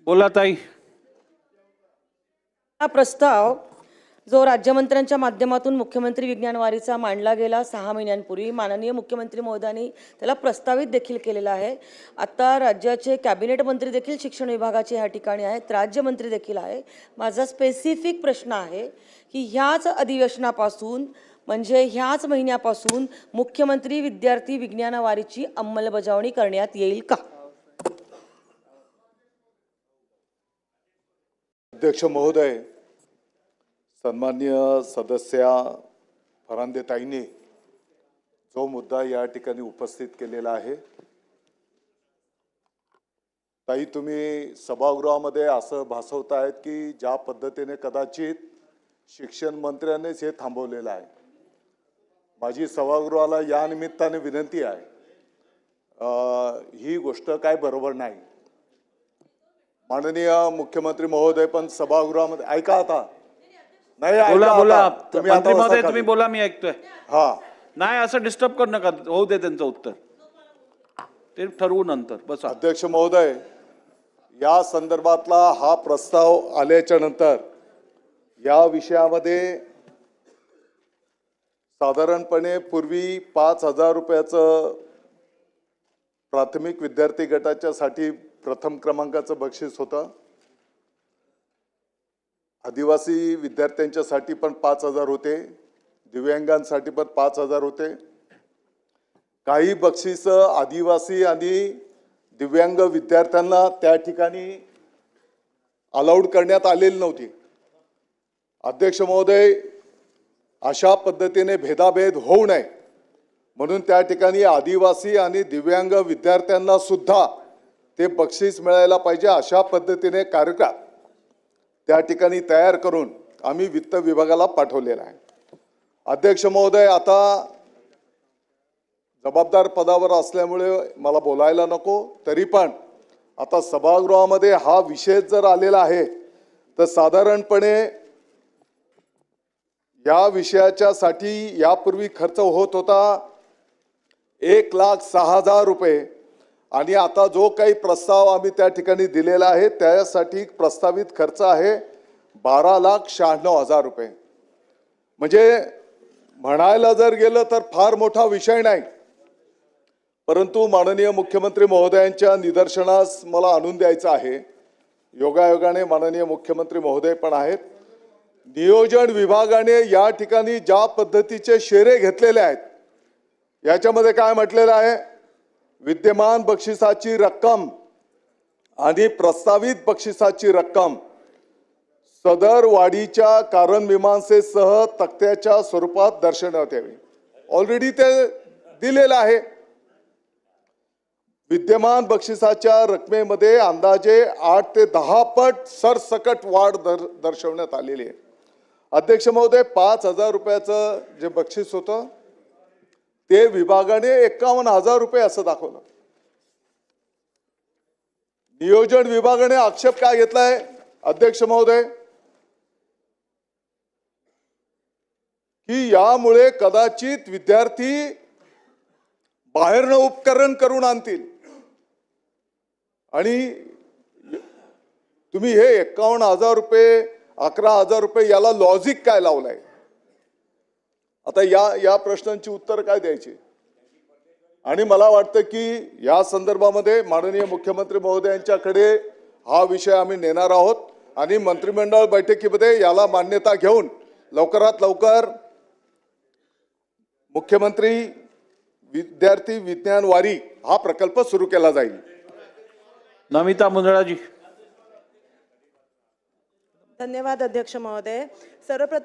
बोला ताई. हा प्रस्ताव जो राज्यमंत्र्यांच्या माध्यमातून मुख्यमंत्री विज्ञान वारीचा मांडला गेला 6 महिन्यांपूर्वी, माननीय मुख्यमंत्री महोदयांनी त्याला प्रस्तावित देखील केलेला आहे. आता राज्याचे कॅबिनेट मंत्री देखील शिक्षण विभागाचे ह्या ठिकाणी आहेत, राज्यमंत्री देखील आहे. माझा स्पेसिफिक प्रश्न आहे की ह्याच अधिवेशनापासून म्हणजे ह्याच महिन्यापासून मुख्यमंत्री विद्यार्थी विज्ञान वारीची अंमलबजावणी करण्यात येईल का? अध्यक्ष महोदय, सन्माननीय सदस्या फरांदेताईंनी जो मुद्दा या ठिकाणी उपस्थित केलेला आहे, ताई तुम्ही सभागृहामध्ये असं भासवतायत की ज्या पद्धतीने कदाचित शिक्षण मंत्र्यांनीच हे थांबवलेलं आहे. माझी सभागृहाला या निमित्ताने विनंती आहे, ही गोष्ट काय बरोबर नाही. माननीय मुख्यमंत्री महोदय पण सभागृहामध्ये ऐका आता. नाही बोला बोला तुम्ही मंत्री महोदय आता तुम्ही बोला, मी ऐकतोय. हा नाही असं डिस्टर्ब करू नका, होऊ दे त्यांचं उत्तर, ते ठरवू नंतर. बस अध्यक्ष महोदय, या संदर्भातला हा प्रस्ताव आल्याच्या नंतर या विषयामध्ये साधारणपणे पूर्वी 5,000 रुपयाचं प्राथमिक विद्यार्थी गटाच्या साठी प्रथम क्रमांकाचं बक्षीस होतं. आदिवासी विद्यार्थ्यांच्यासाठी पण 5,000 होते, दिव्यांगांसाठी पण 5,000 होते. काही बक्षीस आदिवासी आणि दिव्यांग विद्यार्थ्यांना त्या ठिकाणी अलाउड करण्यात आलेली नव्हती. अध्यक्ष महोदय, अशा पद्धतीने भेदाभेद होऊ नये म्हणून त्या ठिकाणी आदिवासी आणि दिव्यांग विद्यार्थ्यांना सुद्धा ते बक्षीस मिळायला पाहिजे अशा पद्धतीने कार्यक्रम त्या ठिकाणी तयार करून आम्ही वित्त विभागाला पाठवलेला आहे. अध्यक्ष महोदय, आता जबाबदार पदावर असल्यामुळे मला बोलायला नको, तरी पण आता सभागृहामध्ये हा विषय जर आलेला आहे तर साधारणपणे या विषयाच्या साठी यापूर्वी खर्च होत होता 1,06,000 रुपये आणि आता जो काही प्रस्ताव आम्ही त्या ठिकाणी दिलेला आहे त्यासाठी प्रस्तावित खर्च आहे 12,96,000 रुपये. म्हणजे म्हणायला जर गेलं तर फार मोठा विषय नाही, परंतु माननीय मुख्यमंत्री महोदयांच्या निदर्शनास मला आणून द्यायचं आहे. योगायोगाने माननीय मुख्यमंत्री महोदय पण आहेत. नियोजन विभागाने या ठिकाणी ज्या पद्धतीचे शेरे घेतलेले आहेत याच्यामध्ये काय म्हटलेलं आहे, विद्यमान बक्षिसाची रक्कम आणि प्रस्तावित बक्षिसाची रक्कम सदर वाढीच्या कारण मीमांसेसह तक्त्याच्या स्वरूपात दर्शवण्यात यावी. ऑलरेडी ते दिलेलं आहे. विद्यमान बक्षिसाच्या रकमेमध्ये अंदाजे 8 ते 10 पट सरसकट वाढ दर्शवण्यात आलेली आहे. अध्यक्ष महोदय, 5,000 रुपयाचं जे बक्षीस होतं ते विभागाने 51,000 रुपये असं दाखवलं. नियोजन विभागाने आक्षेप काय घेतलाय अध्यक्ष महोदय, की यामुळे कदाचित विद्यार्थी बाहेरनं उपकरण करून आणतील आणि तुम्ही हे 51,000 रुपये 11,000 रुपये याला लॉजिक काय लावलंय. आता या प्रश्नांची उत्तर काय द्यायची. आणि मला वाटतं की या संदर्भामध्ये माननीय मुख्यमंत्री महोदयांच्याकडे हा विषय आम्ही नेणार आहोत आणि मंत्रिमंडळ बैठकीमध्ये याला मान्यता घेऊन लवकरात लवकर मुख्यमंत्री विद्यार्थी विज्ञान वारी हा प्रकल्प सुरू केला जाईल. नमिता मुंदळाजी. धन्यवाद अध्यक्ष महोदय. सर्वप्रथम